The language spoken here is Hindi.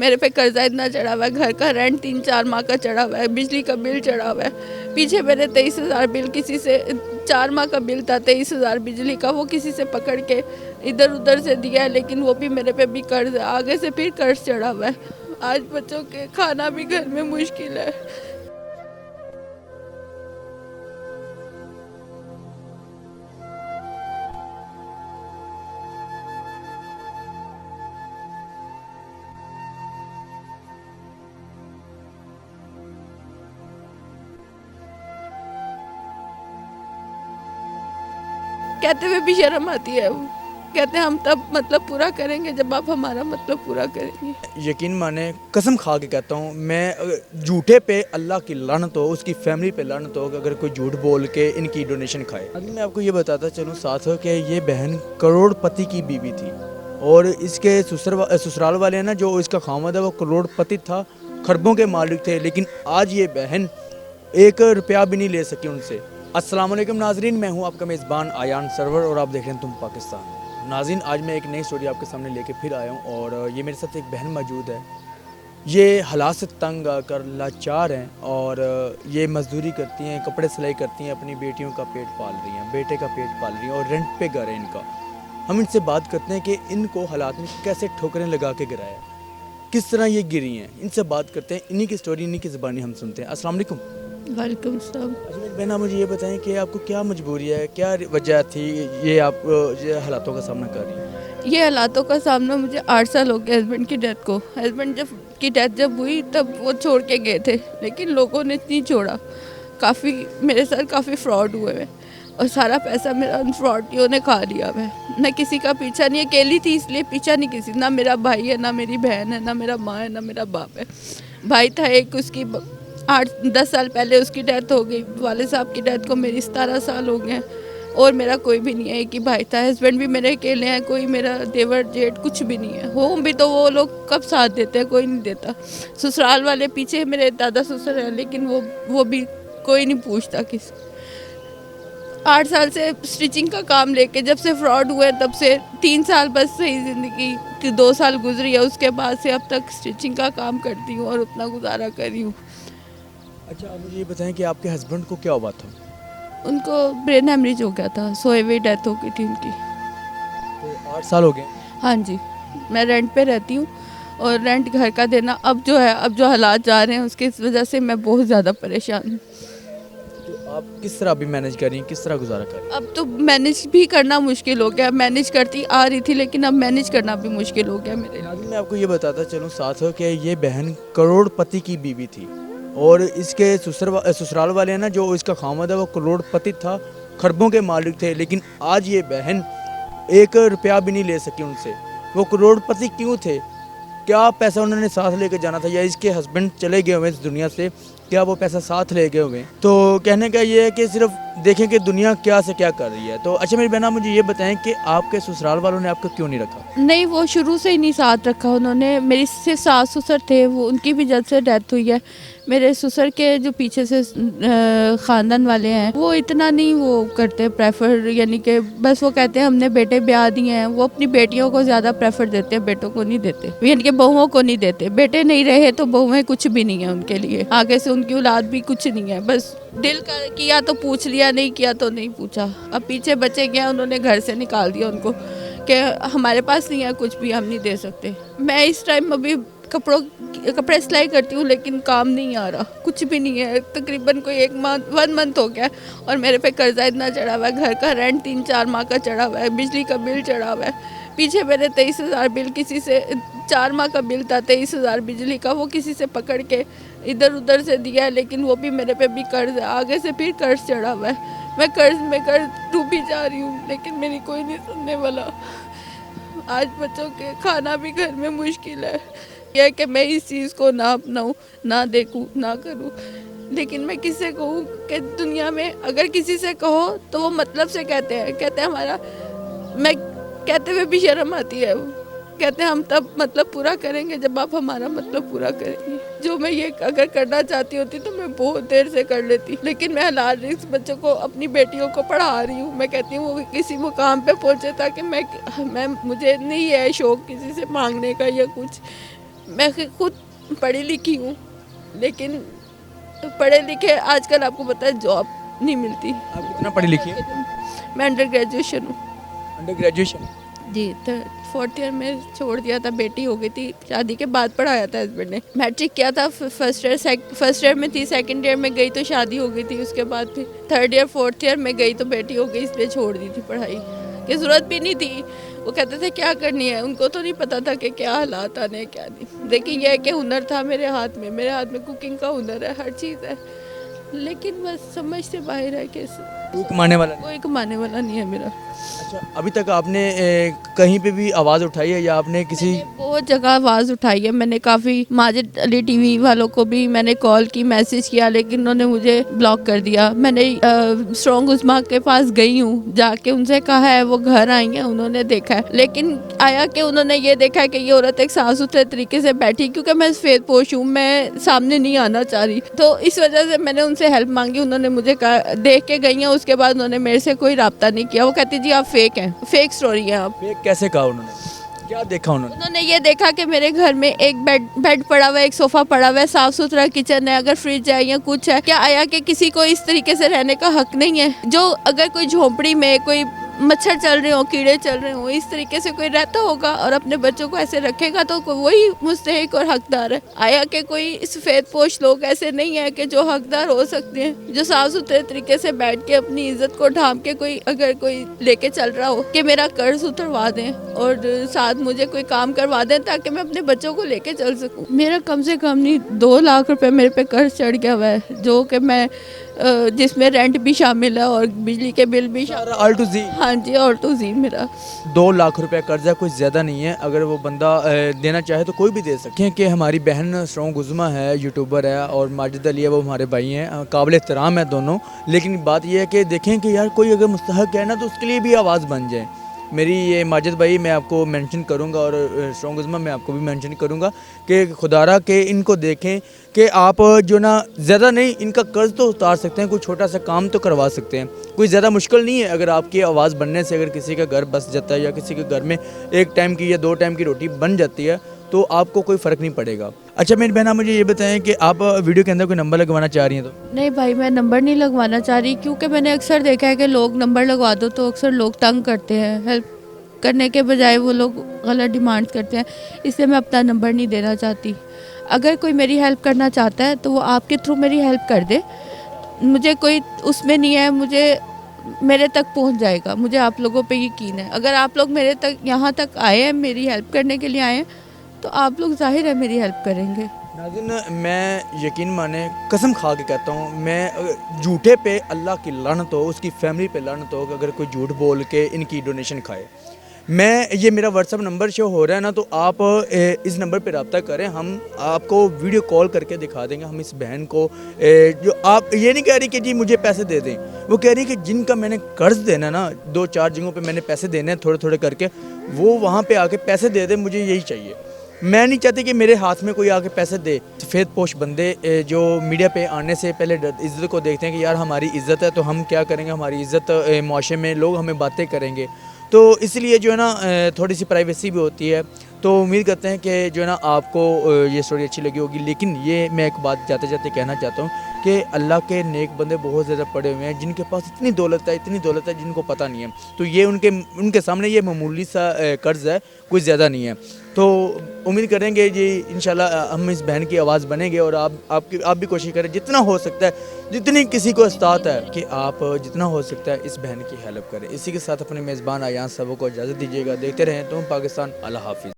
मेरे पे कर्जा इतना चढ़ा हुआ है, घर का रेंट 3-4 माह का चढ़ा हुआ है, बिजली का बिल चढ़ा हुआ है। पीछे मेरे 23,000 बिल किसी से 4 माह का बिल था, 23,000 बिजली का, वो किसी से पकड़ के इधर उधर से दिया है, लेकिन वो भी मेरे पे भी कर्ज है, आगे से फिर कर्ज चढ़ा हुआ है। आज बच्चों के खाना भी घर में मुश्किल है। कहते हुए भी शर्म आती है। वो कहते हैं हम तब मतलब पूरा करेंगे जब आप हमारा मतलब पूरा करेंगे। यकीन माने, कसम खा के कहता हूँ मैं, झूठे पे अल्लाह की लानत हो, उसकी फैमिली पे लानत हो अगर कोई झूठ बोल के इनकी डोनेशन खाए। अभी मैं आपको ये बताता चलूँ साथ हो कि ये बहन करोड़पति की बीवी थी और इसके ससुराल वाले हैं ना, जो इसका खामद है वो करोड़पति था, खरबों के मालिक थे, लेकिन आज ये बहन 1 रुपया भी नहीं ले सकी उनसे। अस्सलाम वालेकुम नाजरीन, मैं हूँ आपका मेज़बान आयान सरवर और आप देख रहे हैं तुम पाकिस्तान। नाज़रीन, आज मैं एक नई स्टोरी आपके सामने लेके फिर आया हूँ और ये मेरे साथ एक बहन मौजूद है। ये हालात से तंग आकर लाचार हैं और ये मजदूरी करती हैं, कपड़े सिलाई करती हैं, अपनी बेटियों का पेट पाल रही हैं, बेटे का पेट पाल रही हैं और रेंट पे घर है इनका। हम इनसे बात करते हैं कि इनको हालात में कैसे ठोकरें लगा के गिराया, किस तरह ये गिरी हैं। इनसे बात करते हैं, इन्हीं की स्टोरी, इन्हीं की ज़बानी हम सुनते हैं। अस्सलाम वालेकुम। वालेकुम सलाम। अच्छा मेरी बहन, आप मुझे ये बताएं कि आपको क्या मजबूरी है, क्या वजह थी ये आप ये हालातों का सामना कर रही हैं? ये हालातों का सामना मुझे 8 साल हो गए हस्बैंड की डेथ को। हस्बैंड की डेथ जब हुई तब वो छोड़ के गए थे, लेकिन लोगों ने नहीं छोड़ा। काफ़ी मेरे साथ काफ़ी फ्रॉड हुए हैं और सारा पैसा मेरा उन फ्रॉडियों ने खा लिया है। मैं किसी का पीछा नहीं, अकेली थी इसलिए पीछा नहीं किसी, ना मेरा भाई है, ना मेरी बहन है, ना मेरा माँ है, ना मेरा बाप है। भाई था एक, उसकी 8-10 साल पहले उसकी डेथ हो गई। वाले साहब की डेथ को मेरी 17 साल हो गए और मेरा कोई भी नहीं है, एक ही भाई था। हस्बैंड भी मेरे अकेले हैं, कोई मेरा देवर जेठ कुछ भी नहीं है। हो भी तो वो लोग कब साथ देते हैं, कोई नहीं देता। ससुराल वाले पीछे मेरे दादा ससुर हैं, लेकिन वो भी कोई नहीं पूछता किसी। 8 साल से स्टिचिंग का काम लेके जब से फ्रॉड हुए तब से 3 साल बस सही ज़िंदगी की, 2 साल गुजरी है, उसके बाद से अब तक स्टिचिंग का काम करती हूँ और उतना गुजारा कर रही हूँ। अच्छा आप मुझे ये बताएं कि आपके हस्बैंड को क्या हुआ था? उनको ब्रेन हेमरेज हो गया था, सोए हुए डेथ हो गई थी उनकी। तो 8 साल हो गए। हाँ जी, मैं रेंट पे रहती हूँ और रेंट घर का देना अब जो है, अब जो हालात जा रहे हैं उसकी वजह से मैं बहुत ज़्यादा परेशान हूँ। तो आप किस तरह अभी मैनेज कर रही हैं, किस तरह गुजारा कर रही हैं? अब तो मैनेज भी करना मुश्किल हो गया। मैनेज करती आ रही थी, लेकिन अब मैनेज करना भी मुश्किल हो गया मेरे लिए। नाज़रीन, मैं आपको ये बताता चलूँ साथ हो कि ये बहन करोड़पति की बीवी थी और इसके ससुराल वाले हैं ना, जो इसका खामद है वो करोड़पति था, खरबों के मालिक थे, लेकिन आज ये बहन 1 रुपया भी नहीं ले सकी उनसे। वो करोड़पति क्यों थे? क्या पैसा उन्होंने साथ लेकर जाना था, या इसके हस्बैंड चले गए हुए इस दुनिया से, क्या वो पैसा साथ ले गए हुए? तो कहने का ये है कि सिर्फ देखें कि दुनिया क्या से क्या कर रही है। तो अच्छा मेरी बहन, आप मुझे ये बताएं कि आपके ससुराल वालों ने आपको क्यों नहीं रखा? नहीं, वो शुरू से ही नहीं साथ रखा उन्होंने। मेरी से सास ससुर थे, वो उनकी भी जब से डेथ हुई है। मेरे ससुर के जो पीछे से ख़ानदान वाले हैं वो इतना नहीं वो करते प्रेफर, यानी कि बस वो कहते हैं हमने बेटे ब्याह दिए हैं। वो अपनी बेटियों को ज़्यादा प्रेफर देते हैं, बेटों को नहीं देते, यानी कि बहुओं को नहीं देते। बेटे नहीं रहे तो बहुएं कुछ भी नहीं है उनके लिए, आगे से उनकी औलाद भी कुछ नहीं है। बस दिल का किया तो पूछ लिया, नहीं किया तो नहीं पूछा। अब पीछे बचे गए, उन्होंने घर से निकाल दिया उनको कि हमारे पास नहीं है कुछ भी, हम नहीं दे सकते। मैं इस टाइम अभी कपड़े सिलाई करती हूँ, लेकिन काम नहीं आ रहा, कुछ भी नहीं है। तकरीबन कोई 1 मंथ हो गया और मेरे पे कर्जा इतना चढ़ा हुआ है, घर का रेंट 3-4 माह का चढ़ा हुआ है, बिजली का बिल चढ़ा हुआ है। पीछे मेरे 23,000 बिल किसी से 4 माह का बिल था, 23,000 बिजली का, वो किसी से पकड़ के इधर उधर से दिया है, लेकिन वो भी मेरे पे भी कर्ज है, आगे से फिर कर्ज चढ़ा हुआ है। मैं कर्ज में कर्ज डूबी जा रही हूँ, लेकिन मेरी कोई नहीं सुनने वाला। आज बच्चों के खाना भी घर में मुश्किल है। यह कि मैं इस चीज़ को ना अपनाऊँ, ना देखूँ, ना करूँ, लेकिन मैं किससे कहूँ कि दुनिया में अगर किसी से कहो तो वो मतलब से कहते हैं हमारा, मैं कहते हुए भी शर्म आती है। वो कहते हैं हम तब मतलब पूरा करेंगे जब आप हमारा मतलब पूरा करेंगे। जो मैं ये अगर करना चाहती होती तो मैं बहुत देर से कर लेती, लेकिन मैं हलाल रिस्क बच्चों को, अपनी बेटियों को पढ़ा रही हूँ। मैं कहती हूँ वो किसी मुकाम पे पहुँचे ताकि मैं मुझे नहीं है शौक किसी से मांगने का या कुछ। मैं खुद पढ़ी लिखी हूँ, लेकिन पढ़े लिखे आजकल आपको पता है जॉब नहीं मिलती। आप कितना पढ़ी लिखी है? मैं अंडर ग्रेजुएशन हूँ अंडर ग्रेजुएशन। जी। तो 4th ईयर में छोड़ दिया था, बेटी हो गई थी, शादी के बाद पढ़ाया था हस्बैंड ने। मैट्रिक किया था, फर्स्ट ईयर में थी, सेकंड ईयर में गई तो शादी हो गई थी, उसके बाद फिर 3rd ईयर 4th ईयर में गई तो बेटी हो गई, इसलिए छोड़ दी थी पढ़ाई की ज़रूरत भी नहीं थी। वो कहते थे क्या करनी है, उनको तो नहीं पता था कि क्या हालात आने हैं क्या नहीं। देखिए यह है कि हुनर था मेरे हाथ में कुकिंग का हुनर है, हर चीज़ है, लेकिन बस समझ से बाहर है कि कोई कमाने वाला नहीं। कोई कमाने वाला नहीं है मेरा। अच्छा, अभी तक आपने कहीं पे भी आवाज़ उठाई है या आपने किसी? मैंने बहुत जगह आवाज़ उठाई है, मैंने काफ़ी माजिद अली टीवी वालों को भी मैंने कॉल की, मैसेज किया, लेकिन उन्होंने मुझे ब्लॉक कर दिया। मैंने स्ट्रॉन्ग उस्मा के पास गई हूँ, जाके उनसे कहा है, वो घर आई हैं, उन्होंने देखा है, लेकिन आया कि उन्होंने ये देखा है कि ये औरत एक साफ सुथरे तरीके से बैठी, क्योंकि मैं सफ़ेद पोश हूँ, मैं सामने नहीं आना चाह रही, तो इस वजह से मैंने उनसे हेल्प मांगी। उन्होंने मुझे कहा, देख के गई हैं, उसके बाद उन्होंने मेरे से कोई रब्ता नहीं किया। वो कहती जी आप फेक हैं, फेक स्टोरी है आप। फेक कैसे कहा उन्होंने? क्या देखा उन्होंने? उन्होंने ये देखा कि मेरे घर में एक बेड पड़ा हुआ है, एक सोफा पड़ा हुआ है, साफ सुथरा किचन है, अगर फ्रिज है या कुछ है, क्या आया कि किसी को इस तरीके से रहने का हक नहीं है? जो अगर कोई झोंपड़ी में कोई मच्छर चल रहे हो, कीड़े चल रहे हो, इस तरीके से कोई रहता होगा और अपने बच्चों को ऐसे रखेगा तो वही मुस्तहिक और हकदार है। आया कि कोई सफ़ेद पोश लोग ऐसे नहीं है कि जो हकदार हो सकते हैं, जो साफ सुथरे तरीके से बैठ के अपनी इज्जत को ढांप के कोई अगर कोई लेके चल रहा हो कि मेरा कर्ज उतरवा दें और साथ मुझे कोई काम करवा दें ताकि मैं अपने बच्चों को लेके चल सकूं। मेरा कम से कम नहीं 2 लाख रुपए मेरे पे कर्ज चढ़ गया हुआ है, जो कि मैं जिसमें रेंट भी शामिल है और बिजली के बिल भी शामिल। ऑल टू जी। हाँ जी, और तो जी मेरा 2 लाख रुपए कर्जा कुछ ज़्यादा नहीं है, अगर वो बंदा देना चाहे तो कोई भी दे सकते हैं। कि हमारी बहन स्ट्रॉन्ग उज़मा है, यूट्यूबर है, और माजिद अली है, वो हमारे भाई हैं, काबिल एहतराम है दोनों। लेकिन बात यह है कि देखें कि यार कोई अगर मुस्तहक है ना तो उसके लिए भी आवाज़ बन जाए। मेरी ये माजिद भाई मैं आपको मेंशन करूंगा और स्ट्रॉन्ग उज़मा मैं आपको भी मेंशन करूंगा कि खुदारा के इनको देखें कि आप जो ना ज़्यादा नहीं, इनका कर्ज तो उतार सकते हैं, कोई छोटा सा काम तो करवा सकते हैं, कोई ज़्यादा मुश्किल नहीं है। अगर आपकी आवाज़ बनने से अगर किसी का घर बस जाता है या किसी के घर में 1 टाइम की या 2 टाइम की रोटी बन जाती है तो आपको कोई फ़र्क नहीं पड़ेगा। अच्छा मेरी बहन, आप मुझे ये बताएं कि आप वीडियो के अंदर कोई नंबर लगवाना चाह रही हैं? तो नहीं भाई, मैं नंबर नहीं लगवाना चाह रही, क्योंकि मैंने अक्सर देखा है कि लोग नंबर लगवा दो तो अक्सर लोग तंग करते हैं, हेल्प करने के बजाय वो लोग गलत डिमांड करते हैं, इसलिए मैं अपना नंबर नहीं देना चाहती। अगर कोई मेरी हेल्प करना चाहता है तो वो आपके थ्रू मेरी हेल्प कर दे, मुझे कोई उसमें नहीं है, मुझे मेरे तक पहुंच जाएगा, मुझे आप लोगों पे यकीन है। अगर आप लोग मेरे तक यहाँ तक आए हैं, मेरी हेल्प करने के लिए आए हैं, तो आप लोग जाहिर है मेरी हेल्प करेंगे। नाज़रीन, मैं यकीन माने कसम खा के कहता हूँ, मैं झूठे पे अल्लाह की लानत हो, उसकी फैमिली पे लानत हो अगर कोई झूठ बोल के इनकी डोनेशन खाए। मैं ये मेरा व्हाट्सअप नंबर शो हो रहा है ना, तो आप इस नंबर पे रब्ता करें, हम आपको वीडियो कॉल करके दिखा देंगे। हम इस बहन को जो आप ये नहीं कह रही कि जी मुझे पैसे दे दें, वो कह रही है कि जिनका मैंने कर्ज देना ना, 2-4 जगहों पे मैंने पैसे देने हैं थोड़े थोड़े करके, वो वहाँ पे आके पैसे दे दे, मुझे यही चाहिए। मैं नहीं चाहती कि मेरे हाथ में कोई आके पैसे दे। सफ़ेद पोश बंदे जो मीडिया पे आने से पहले इज़्ज़त को देखते हैं कि यार हमारी इज़्ज़त है तो हम क्या करेंगे, हमारी इज़्ज़त मुआशरे में लोग हमें बातें करेंगे, तो इसलिए जो है ना थोड़ी सी प्राइवेसी भी होती है। तो उम्मीद करते हैं कि जो है ना आपको ये स्टोरी अच्छी लगी होगी। लेकिन ये मैं एक बात जाते जाते कहना चाहता हूँ कि अल्लाह के नेक बंदे बहुत ज़्यादा पड़े हुए हैं जिनके पास इतनी दौलत है जिनको पता नहीं है, तो ये उनके सामने ये मामूली सा कर्ज़ है, कुछ ज़्यादा नहीं है। तो उम्मीद करेंगे जी इंशाल्लाह हम इस बहन की आवाज़ बनेंगे और आप भी कोशिश करें जितना हो सकता है, जितनी किसी को इस्तात है कि आप जितना हो सकता है इस बहन की हेल्प करें। इसी के साथ अपने मेज़बान आयान सबों को इजाज़त दीजिएगा। देखते रहें तुम पाकिस्तान। अल्लाह हाफिज़।